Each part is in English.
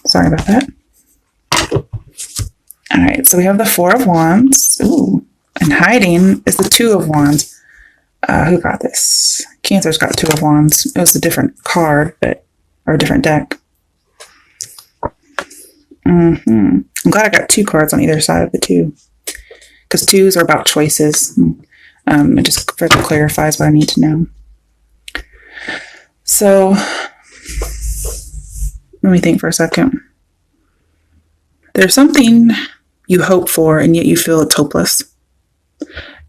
Sorry about that. All right, so we have the Four of Wands. Ooh, and hiding is the Two of Wands. Who got this? Cancer's got Two of Wands. It was a different card, or a different deck. I'm glad I got two cards on either side of the two, because twos are about choices. It just further clarifies what I need to know. So let me think for a second. There's something you hope for, and yet you feel it's hopeless.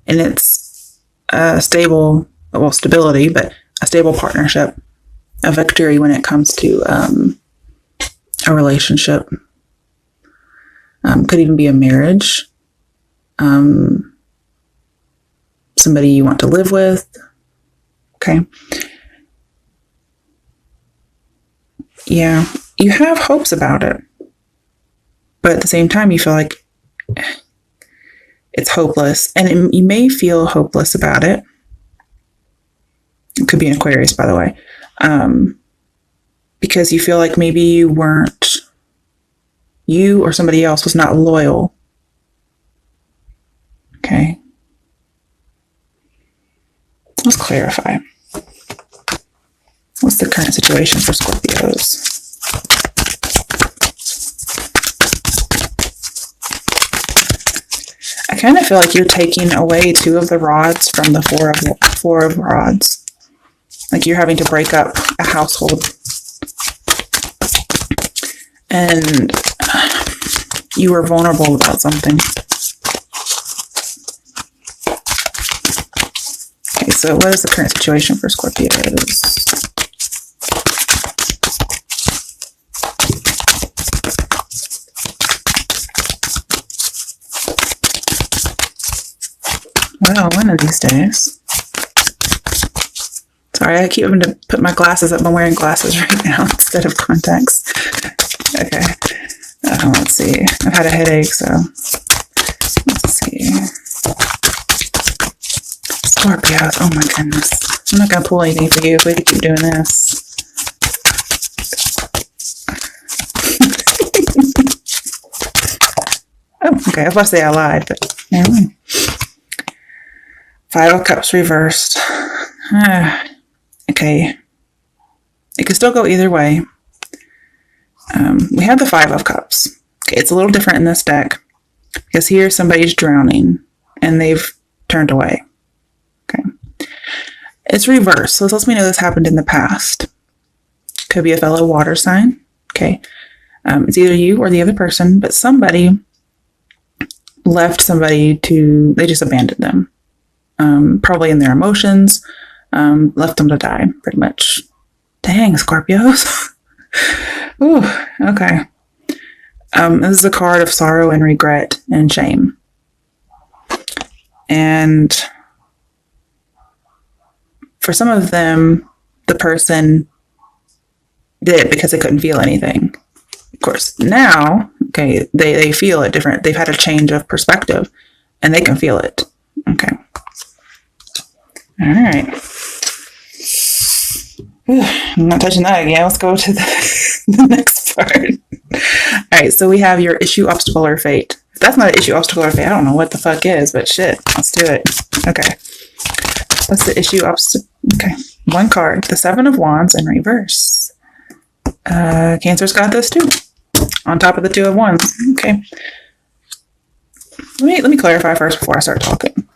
And it's a stable, well, stability, but a stable partnership, a victory when it comes to a relationship. Could even be a marriage. Somebody you want to live with. Okay. Yeah, you have hopes about it. But at the same time, you feel like it's hopeless. And you may feel hopeless about it. It could be an Aquarius, by the way. Because you feel like maybe you or somebody else was not loyal. Okay. Let's clarify. What's the current situation for Scorpios? I kind of feel like you're taking away two of the rods from the four of rods. Like you're having to break up a household. And you were vulnerable about something. Okay, so what is the current situation for Scorpios? Well, one of these days. Sorry, I keep having to put my glasses up. I'm wearing glasses right now instead of contacts. Okay. Let's see. I've had a headache, so let's see. Scorpios. Oh my goodness. I'm not going to pull anything for you if we keep doing this. Oh, okay. I was about to say I lied, but never mind. Five of Cups reversed. Okay. It could still go either way. We have the Five of Cups. Okay, it's a little different in this deck because here somebody's drowning and they've turned away. Okay. It's reversed, so this lets me know this happened in the past. Could be a fellow water sign. Okay. It's either you or the other person, but somebody left somebody they just abandoned them. Probably in their emotions, left them to die, pretty much. Dang, Scorpios. Ooh, okay. This is a card of sorrow and regret and shame. And for some of them, the person did it because they couldn't feel anything. Of course, now, okay, they feel it different. They've had a change of perspective and they can feel it. Okay. All right. I'm not touching that again. Let's go to the next part. All right, so we have your issue, obstacle, or fate. If that's not an issue, obstacle, or fate, I don't know what the fuck is, but shit, let's do it. Okay. What's the issue, obstacle? Okay, one card. The Seven of Wands in reverse. Cancer's got this too. On top of the Two of Wands. Okay. Let me clarify first before I start talking.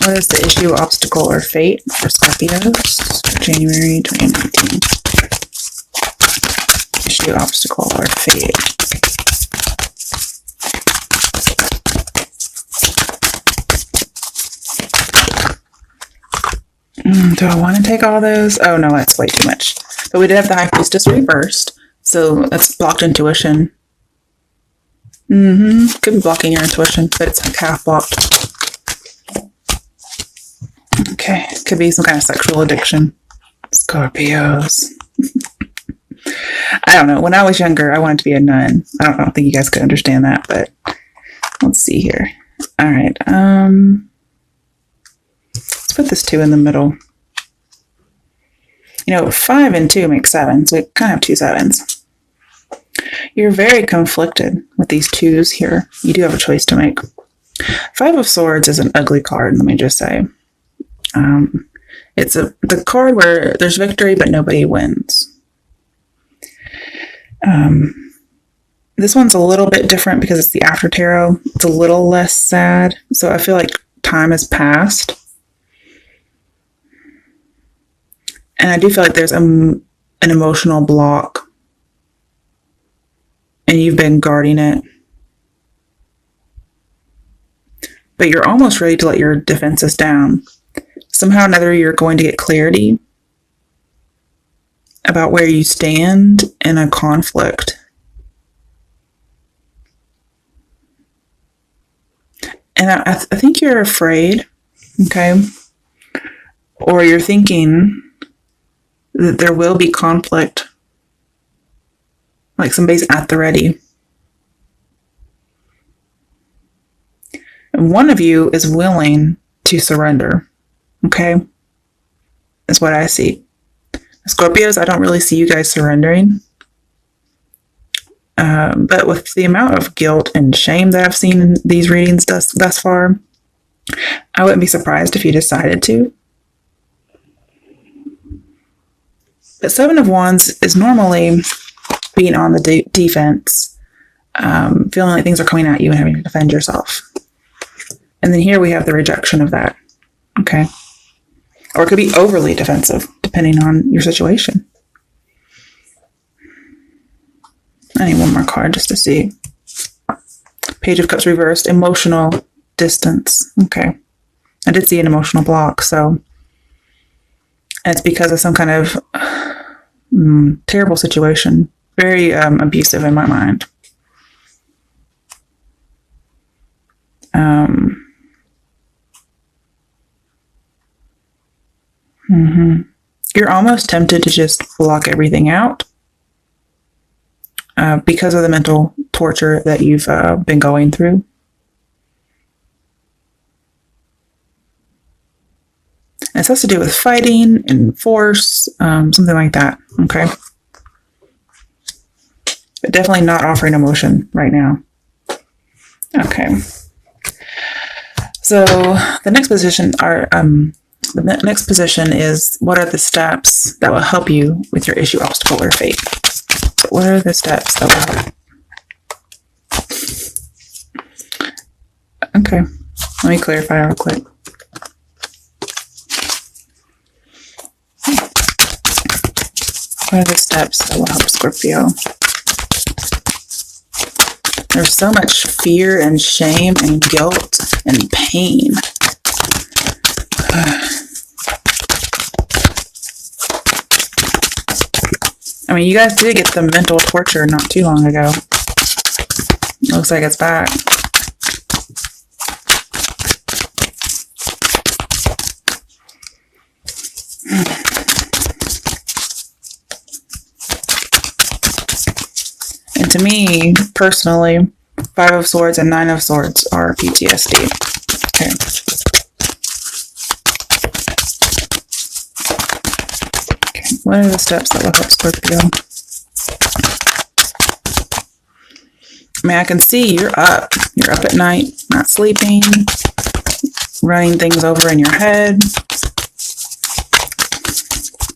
What is the issue, obstacle, or fate for Scorpios for January 2019? Issue, obstacle, or fate. Do I want to take all those? Oh no, that's way too much. But we did have the High Priestess reversed, so that's blocked intuition. Could be blocking your intuition, but it's like half blocked. Okay, could be some kind of sexual addiction. Scorpios. I don't know. When I was younger, I wanted to be a nun. I don't think you guys could understand that, but let's see here. All right. Let's put this two in the middle. 5 and 2 make 7, so we kind of have 2 7s. You're very conflicted with these 2s here. You do have a choice to make. 5 of Swords is an ugly card, let me just say. It's the card where there's victory, but nobody wins. This one's a little bit different because it's the after tarot. It's a little less sad. So I feel like time has passed. And I do feel like there's an emotional block. And you've been guarding it. But you're almost ready to let your defenses down. Somehow or another, you're going to get clarity about where you stand in a conflict. And I think you're afraid, okay? Or you're thinking that there will be conflict. Like somebody's at the ready. And one of you is willing to surrender, okay? That's what I see. Scorpios, I don't really see you guys surrendering. But with the amount of guilt and shame that I've seen in these readings thus far, I wouldn't be surprised if you decided to. But 7 of Wands is normally being on the defense, feeling like things are coming at you and having to defend yourself. And then here we have the rejection of that, okay? Or it could be overly defensive, depending on your situation. I need one more card just to see. Page of Cups reversed, emotional distance. Okay. I did see an emotional block, so. And it's because of some kind of terrible situation. Very abusive in my mind. You're almost tempted to just block everything out because of the mental torture that you've been going through. And this has to do with fighting and force, something like that, okay? But definitely not offering emotion right now. Okay. So the next position are the next position is, what are the steps that will help you with your issue, obstacle, or fate? What are the steps that will help? Okay, let me clarify real quick. What are the steps that will help Scorpio? There's so much fear and shame and guilt and pain. I mean, you guys did get the mental torture not too long ago. Looks like it's back. And to me, personally, 5 of Swords and 9 of Swords are PTSD. Okay. What are the steps that will help Scorpio? I mean, I can see you're up. You're up at night, not sleeping, running things over in your head,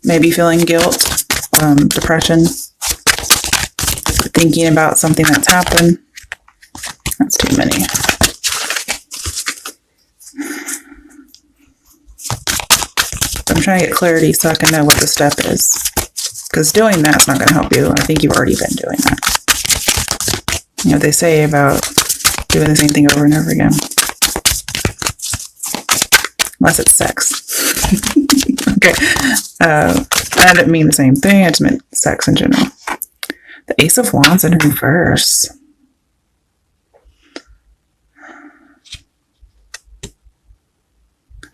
maybe feeling guilt, depression, thinking about something that's happened. That's too many. I'm trying to get clarity so I can know what the step is. Because doing that's not going to help you. I think you've already been doing that. You know, they say about doing the same thing over and over again. Unless it's sex. Okay. I didn't mean the same thing. I just meant sex in general. The Ace of Wands in reverse.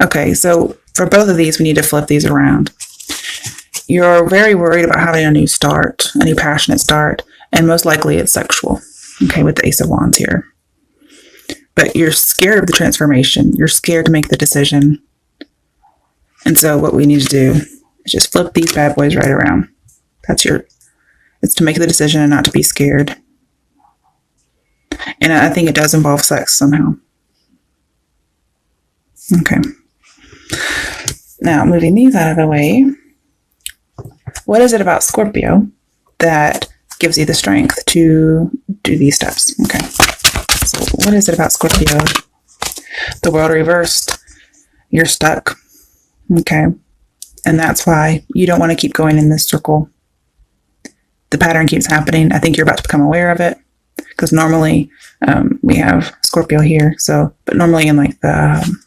Okay, so for both of these, we need to flip these around. You're very worried about having a new start, a new passionate start, and most likely it's sexual, okay, with the Ace of Wands here. But you're scared of the transformation. You're scared to make the decision. And so what we need to do just flip these bad boys right around. It's to make the decision and not to be scared. And I think it does involve sex somehow. Okay. Now, moving these out of the way. What is it about Scorpio that gives you the strength to do these steps? Okay. So what is it about Scorpio? The world reversed. You're stuck. Okay. And that's why you don't want to keep going in this circle. The pattern keeps happening. I think you're about to become aware of it. Because normally we have Scorpio here. But normally in like the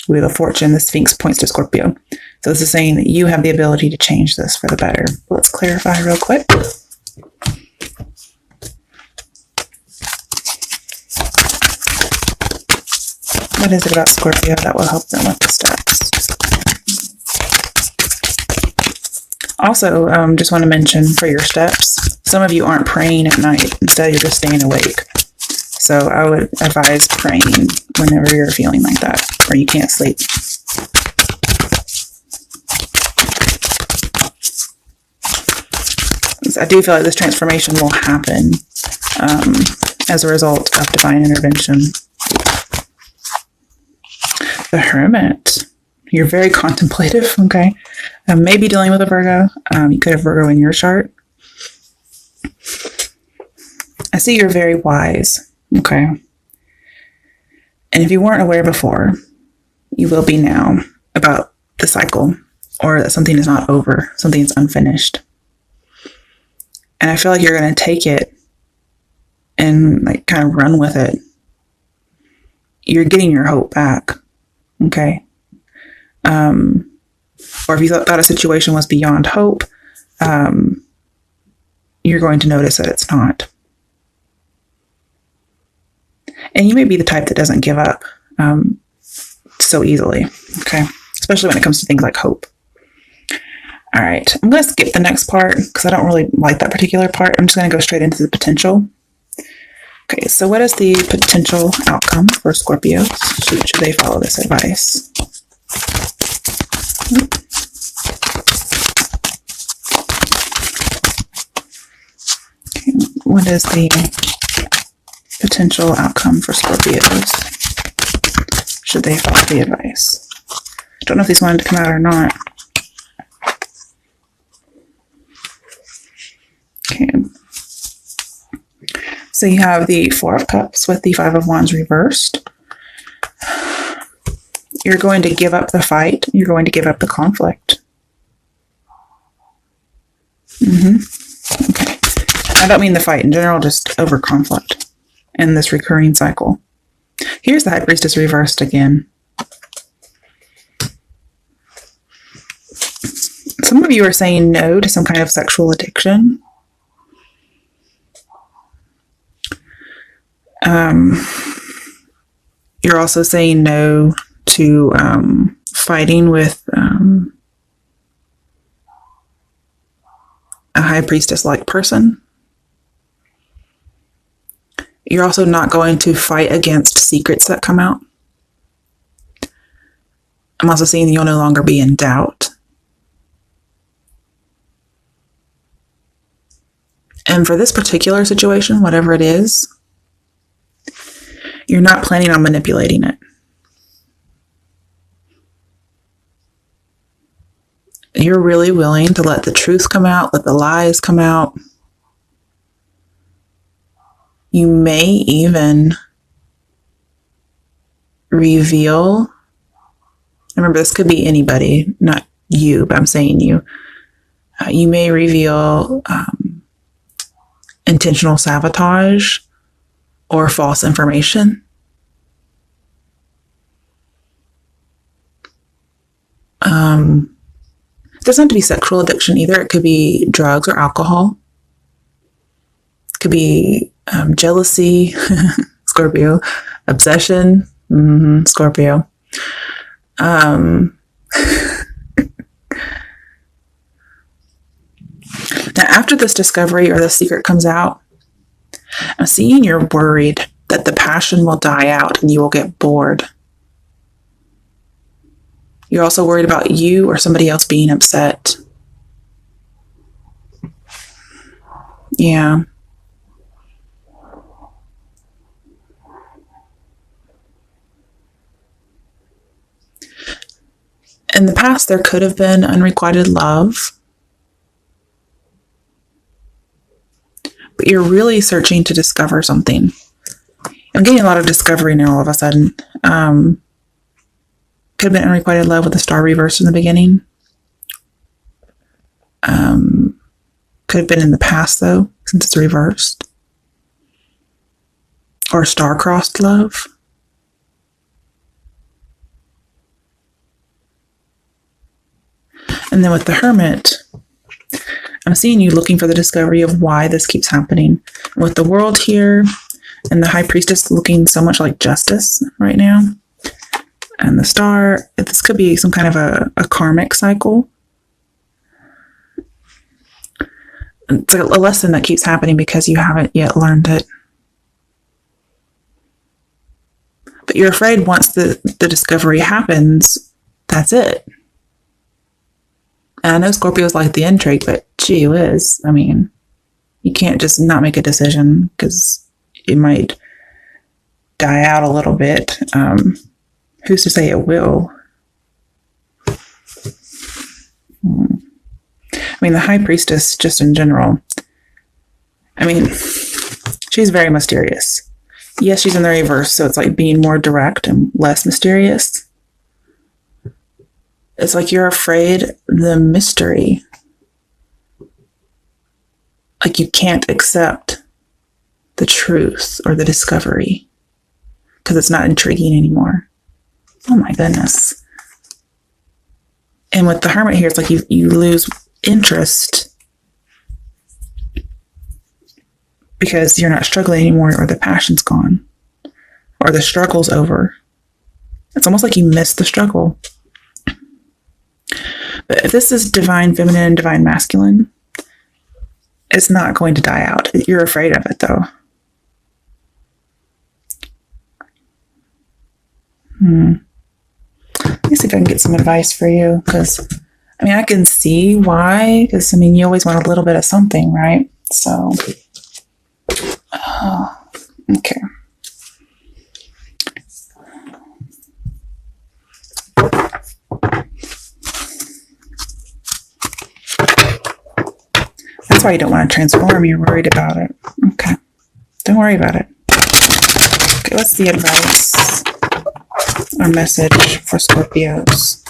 Wheel of Fortune, the Sphinx points to Scorpio. So this is saying that you have the ability to change this for the better. Let's clarify real quick. What is it about Scorpio that will help them with the steps? Also, just want to mention for your steps, some of you aren't praying at night. Instead, you're just staying awake. So I would advise praying whenever you're feeling like that, or you can't sleep. I do feel like this transformation will happen as a result of divine intervention. The Hermit. You're very contemplative, okay? Maybe dealing with a Virgo. You could have Virgo in your chart. I see you're very wise, okay? And if you weren't aware before, you will be now about the cycle, or that something is not over, something is unfinished. And I feel like you're going to take it and like kind of run with it. You're getting your hope back, okay? Or if you thought a situation was beyond hope, you're going to notice that it's not. And you may be the type that doesn't give up so easily, okay? Especially when it comes to things like hope. All right, I'm going to skip the next part because I don't really like that particular part. I'm just going to go straight into the potential. Okay, so what is the potential outcome for Scorpios? Should they follow this advice? Okay, what is the potential outcome for Scorpios? Should they follow the advice? Don't know if these wanted to come out or not. Okay. So you have the Four of Cups with the Five of Wands reversed. You're going to give up the fight. You're going to give up the conflict. Okay. I don't mean the fight in general, just over conflict in this recurring cycle. Here's the High Priestess reversed again. Some of you are saying no to some kind of sexual addiction. You're also saying no to fighting with a High Priestess-like person. You're also not going to fight against secrets that come out. I'm also seeing you'll no longer be in doubt. And for this particular situation, whatever it is, you're not planning on manipulating it. You're really willing to let the truth come out, let the lies come out. You may even reveal, remember this could be anybody, not you, but I'm saying you. You may reveal intentional sabotage or false information. It doesn't have to be sexual addiction either. It could be drugs or alcohol. It could be jealousy, Scorpio, obsession, Scorpio. Now, after this discovery or the secret comes out, I'm seeing you're worried that the passion will die out and you will get bored. You're also worried about you or somebody else being upset. Yeah. In the past, there could have been unrequited love, but you're really searching to discover something. I'm getting a lot of discovery now all of a sudden. Could have been unrequited love with the star reversed in the beginning. Could have been in the past, though, since it's reversed. Or star-crossed love. And then with the Hermit, I'm seeing you looking for the discovery of why this keeps happening. With the World here, and the High Priestess looking so much like justice right now. And the Star, this could be some kind of a karmic cycle. It's like a lesson that keeps happening because you haven't yet learned it. But you're afraid once the discovery happens, that's it. And I know Scorpios like the intrigue, but gee whiz, I mean, you can't just not make a decision because it might die out a little bit. Who's to say it will? I mean, the High Priestess, just in general, I mean, she's very mysterious. Yes, she's in the reverse, so it's like being more direct and less mysterious. It's like you're afraid the mystery. Like you can't accept the truth or the discovery because it's not intriguing anymore. Oh my goodness. And with the Hermit here, it's like you lose interest because you're not struggling anymore, or the passion's gone, or the struggle's over. It's almost like you miss the struggle. But if this is divine feminine and divine masculine, it's not going to die out. You're afraid of it, though. Let me see if I can get some advice for you, because, I mean, I can see why, because, I mean, you always want a little bit of something, right? So, okay. That's why you don't want to transform. You're worried about it. Okay. Don't worry about it. Okay, what's the advice or message for Scorpios?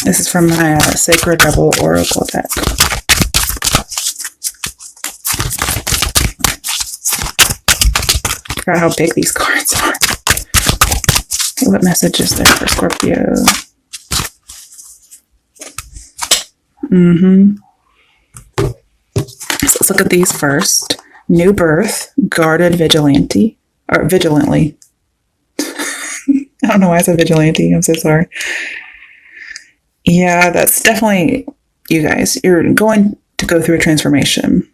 This is from my Sacred Rebel Oracle deck. I forgot how big these cards are. Okay, what message is there for Scorpio? So let's look at these first. New birth, guarded vigilante, or vigilantly. I don't know why I said vigilante. I'm so sorry. Yeah, that's definitely you guys. You're going to go through a transformation.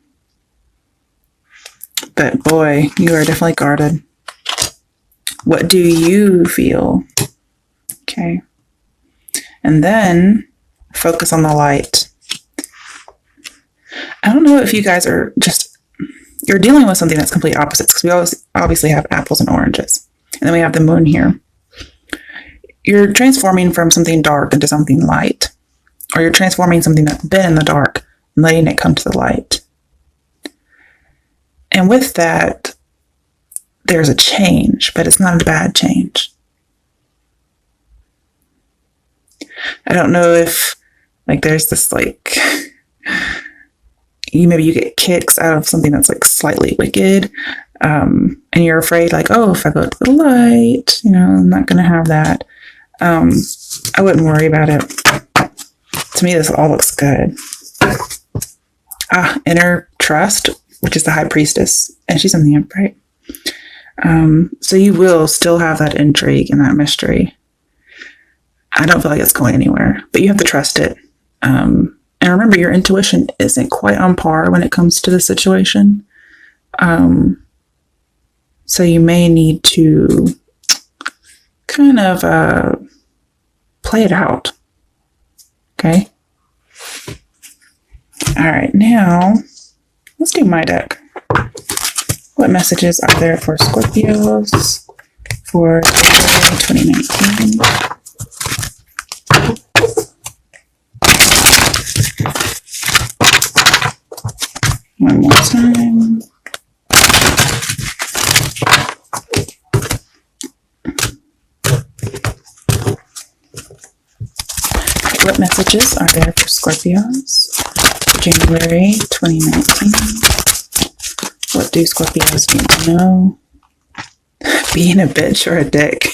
But boy, you are definitely guarded. What do you feel? Okay. And then focus on the light. I don't know if you guys are just, you're dealing with something that's complete opposites, because we always obviously have apples and oranges. And then we have the moon here. You're transforming from something dark into something light. Or you're transforming something that's been in the dark and letting it come to the light. And with that, there's a change, but it's not a bad change. I don't know if, like, there's this, like, maybe you get kicks out of something that's, like, slightly wicked, and you're afraid, like, oh, if I go to the light, you know, I'm not going to have that. I wouldn't worry about it. To me, this all looks good. Inner trust, which is the High Priestess, and she's in the upright. So you will still have that intrigue and that mystery. I don't feel like it's going anywhere, but you have to trust it. And And remember, your intuition isn't quite on par when it comes to the situation. So you may need to kind of play it out. Okay. All right, now let's do my deck. What messages are there for Scorpios for 2019? One more time. What messages are there for Scorpios for January 2019? What do Scorpios need to know? Being a bitch or a dick.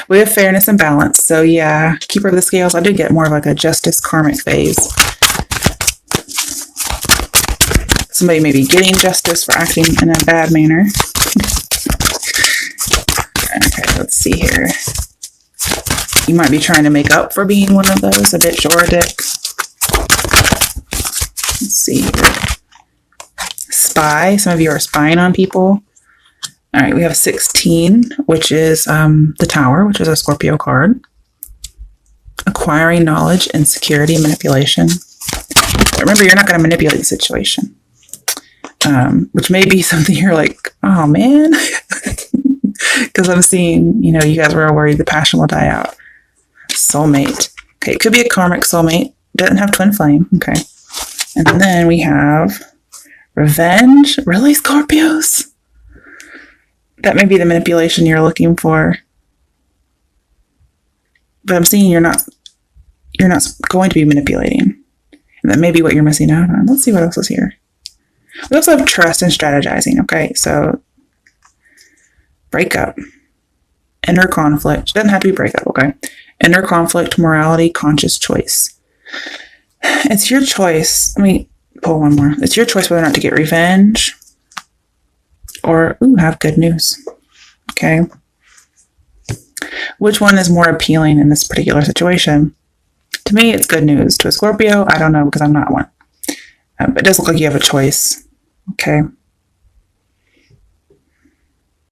We have fairness and balance. So yeah, keeper of the scales. I do get more of like a justice karmic phase. Somebody may be getting justice for acting in a bad manner. Okay, let's see here. You might be trying to make up for being one of those, a bitch or a dick. Let's see here. Spy. Some of you are spying on people. All right, we have 16, which is the Tower, which is a Scorpio card. Acquiring knowledge and security and manipulation. But remember, you're not going to manipulate the situation. Which may be something you're like, oh man. Because I'm seeing, you guys were all worried the passion will die out. Soulmate. Okay, it could be a karmic soulmate. Doesn't have twin flame. Okay. And then we have revenge. Really, Scorpios? That may be the manipulation you're looking for. But I'm seeing you're not going to be manipulating. And that may be what you're missing out on. Let's see what else is here. We also have trust and strategizing. Okay, so breakup. Inner conflict. Doesn't have to be breakup, okay? Inner conflict, morality, conscious choice. It's your choice. Let me pull one more. It's your choice whether or not to get revenge or have good news. Okay. Which one is more appealing in this particular situation? To me, it's good news. To a Scorpio, I don't know because I'm not one. It does look like you have a choice. Okay.